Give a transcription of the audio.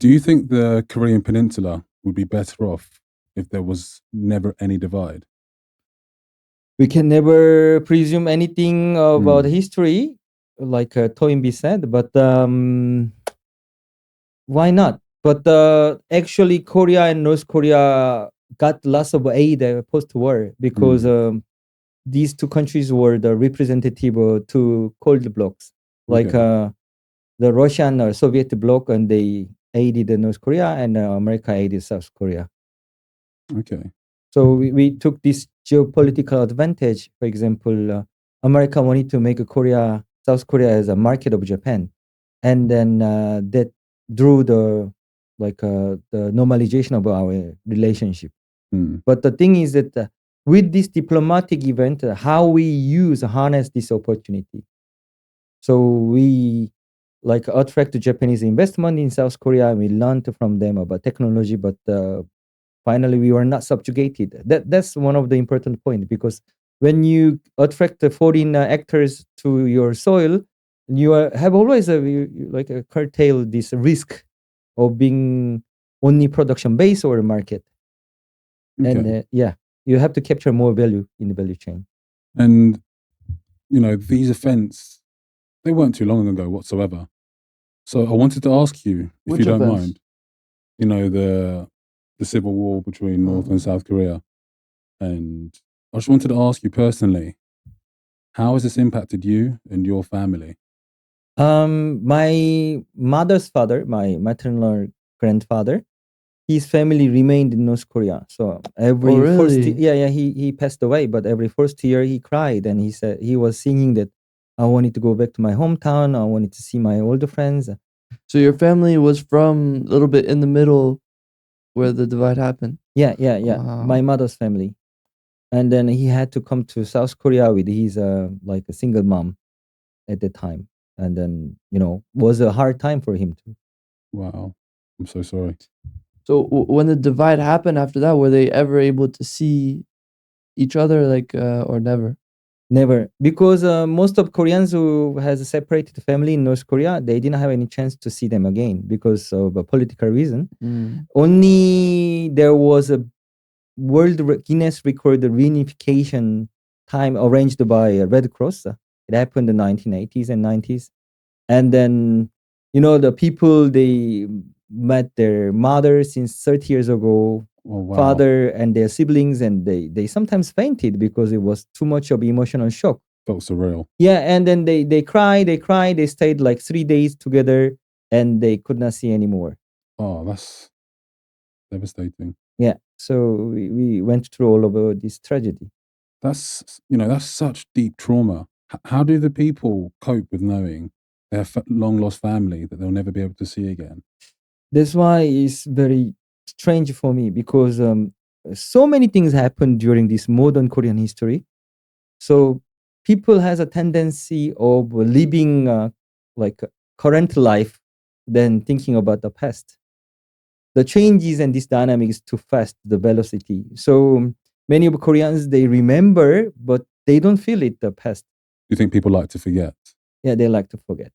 Do you think the Korean Peninsula would be better off if there was never any divide? We can never presume anything about Mm. history, like Toynbee said, but why not? But actually, Korea and North Korea got lots of aid post-war because these two countries were the representative of two cold blocks, like Okay. the Russian or Soviet bloc, and they aided North Korea, and America aided South Korea. Okay. So we took this geopolitical advantage. For example, America wanted to make South Korea as a market of Japan, and then that drew the normalization of our relationship. Mm. But the thing is that with this diplomatic event, how we harness this opportunity. So we like attract the Japanese investment in South Korea, and we learned from them about technology, but finally we were not subjugated. That's one of the important point, because when you attract the foreign actors to your soil, have always like a curtail this risk of being only production base or market. And Okay. you have to capture more value in the value chain. And these events, they weren't too long ago whatsoever. So I wanted to ask you, if Which you don't events? mind, the civil war between North and South Korea, and I just wanted to ask you personally, how has this impacted you and your family? My mother's father, my maternal grandfather, his family remained in North Korea. So every first really? he passed away, but every first year he cried, and he said he was singing that I wanted to go back to my hometown. I wanted to see my older friends. So your family was from a little bit in the middle where the divide happened? Yeah. Wow. My mother's family. And then he had to come to South Korea with his like a single mom at the time. And then, was a hard time for him too. Wow. I'm so sorry. So when the divide happened after that, were they ever able to see each other, like, or never? Never, because most of Koreans who has a separated family in North Korea, they didn't have any chance to see them again because of a political reason. Only there was a Guinness record reunification time arranged by Red Cross. It happened in the 1980s and 90s. And then, the people, they met their mother since 30 years ago, Oh, wow. father and their siblings, and they sometimes fainted because it was too much of emotional shock. Felt surreal. Yeah, and then they cried, they stayed like 3 days together, and they could not see anymore. Oh, that's devastating. Yeah, so we went through all of this tragedy. That's such deep trauma. How do the people cope with knowing their long lost family that they'll never be able to see again? That's why it's very strange for me, because so many things happened during this modern Korean history. So people has a tendency of living like current life than thinking about the past. The changes and this dynamic is too fast, the velocity. So many of Koreans, they remember, but they don't feel it, the past. Do you think people like to forget? Yeah, they like to forget.